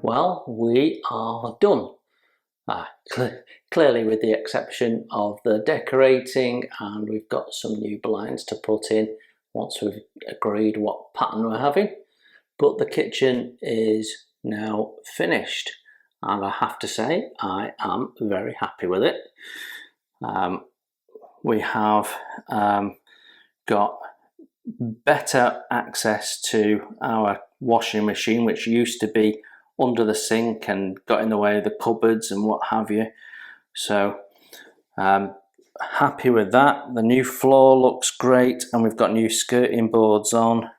well, we are done. Clearly with the exception of the decorating, and we've got some new blinds to put in once we've agreed what pattern we're having. But the kitchen is now finished, and I have to say I am very happy with it. We have got better access to our washing machine, which used to be under the sink and got in the way of the cupboards and what have you. So happy with that. The new floor looks great, and we've got new skirting boards on.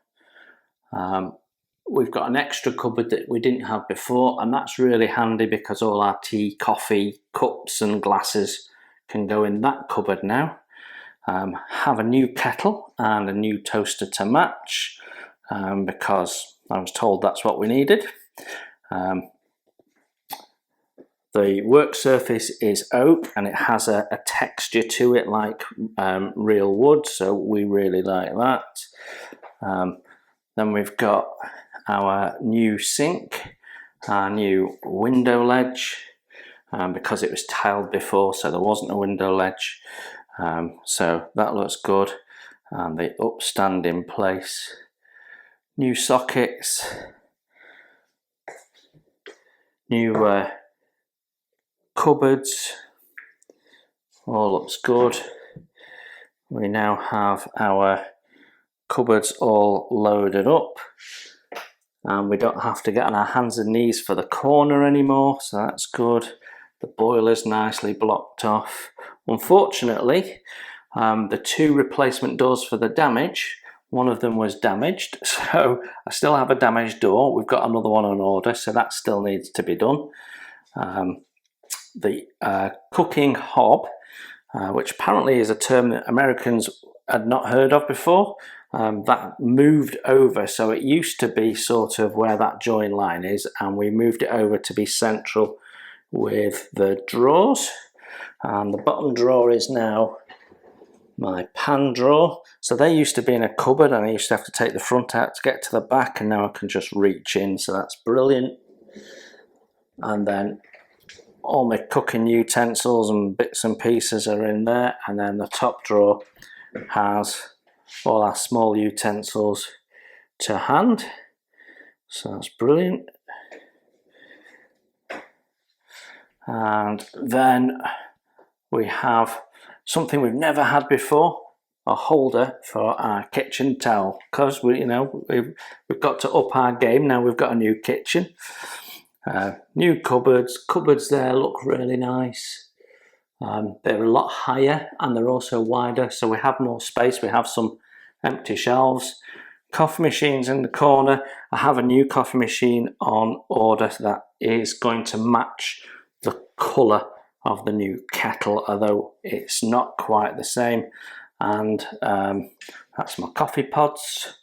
We've got an extra cupboard that we didn't have before, and that's really handy because all our tea, coffee, cups and glasses can go in that cupboard now. Have a new kettle and a new toaster to match because I was told that's what we needed. The work surface is oak and it has a texture to it like real wood, so we really like that. Then we've got our new sink, our new window ledge, because it was tiled before, so there wasn't a window ledge. So that looks good, and the upstand in place. New sockets, new cupboards, all looks good. We now have our cupboards all loaded up, and we don't have to get on our hands and knees for the corner anymore, so that's good. The boiler's nicely blocked off. Unfortunately, the two replacement doors for the damage, one of them was damaged, so I still have a damaged door. We've got another one on order, so that still needs to be done. The cooking hob, which apparently is a term that Americans had not heard of before, that moved over. So it used to be sort of where that join line is, and we moved it over to be central with the drawers, and the bottom drawer is now my pan drawer. So they used to be in a cupboard and I used to have to take the front out to get to the back, and now I can just reach in, so that's brilliant. And then all my cooking utensils and bits and pieces are in there, and then the top drawer has all our small utensils to hand, so that's brilliant. And then we have something we've never had before, a holder for our kitchen towel, because we've got to up our game now. We've got a new kitchen, new cupboards there look really nice. They're a lot higher and they're also wider, so we have more space. We have some empty shelves. Coffee machines in the corner. I have a new coffee machine on order that is going to match the colour of the new kettle, although it's not quite the same. And that's my coffee pods.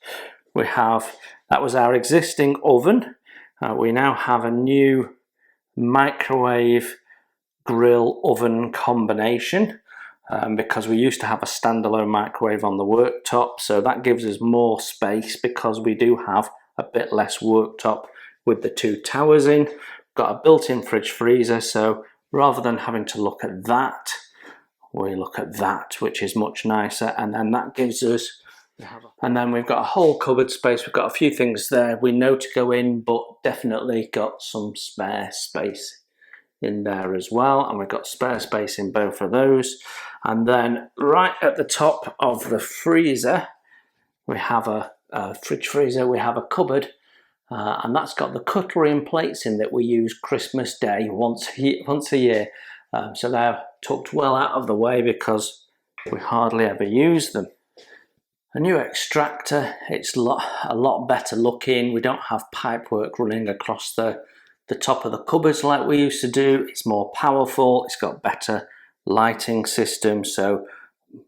That was our existing oven. We now have a new microwave grill oven combination, because we used to have a standalone microwave on the worktop, so that gives us more space because we do have a bit less worktop with the two towers in. Got a built-in fridge freezer, so rather than having to look at that, we look at that, which is much nicer. And then that gives us, and then we've got a whole cupboard space. We've got a few things there we know to go in, but definitely got some spare space in there as well, and we've got spare space in both of those. And then right at the top of the freezer we have a fridge freezer, we have a cupboard, and that's got the cutlery and plates in that we use Christmas Day once a year. So they're tucked well out of the way because we hardly ever use them. A new extractor, it's a lot better looking. We don't have pipework running across the top of the cupboards like we used to do. It's more powerful, it's got better lighting system, so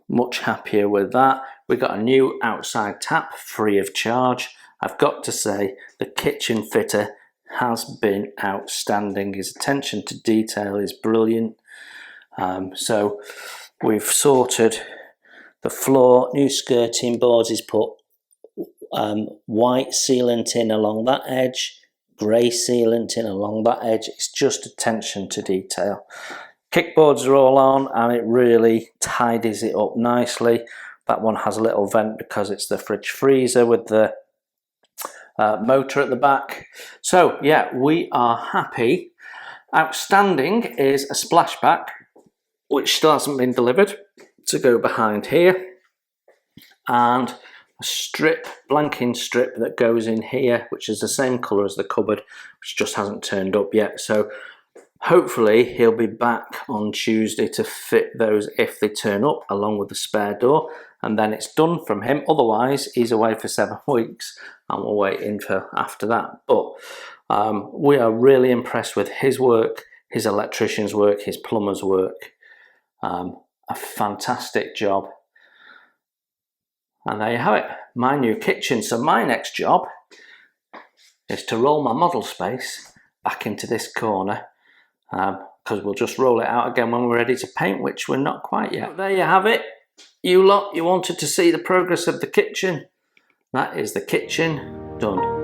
much happier with that. We got a new outside tap free of charge. I've got to say the kitchen fitter has been outstanding. His attention to detail is brilliant. So we've sorted the floor, new skirting boards. He's put white sealant in along that edge, grey sealant in along that edge. It's just attention to detail. Kickboards are all on and it really tidies it up nicely. That one has a little vent because it's the fridge freezer with the motor at the back. So yeah, we are happy. Outstanding is a splashback, which still hasn't been delivered, to go behind here, and a strip, blanking strip that goes in here, which is the same colour as the cupboard, which just hasn't turned up yet. So hopefully he'll be back on Tuesday to fit those if they turn up, along with the spare door, and then it's done from him. Otherwise he's away for 7 weeks and we'll wait in for after that. But we are really impressed with his work, his electrician's work, his plumber's work. A fantastic job. And there you have it, my new kitchen. So my next job is to roll my model space back into this corner, because we'll just roll it out again when we're ready to paint, which we're not quite yet. But there you have it. You lot, you wanted to see the progress of the kitchen. That is the kitchen done.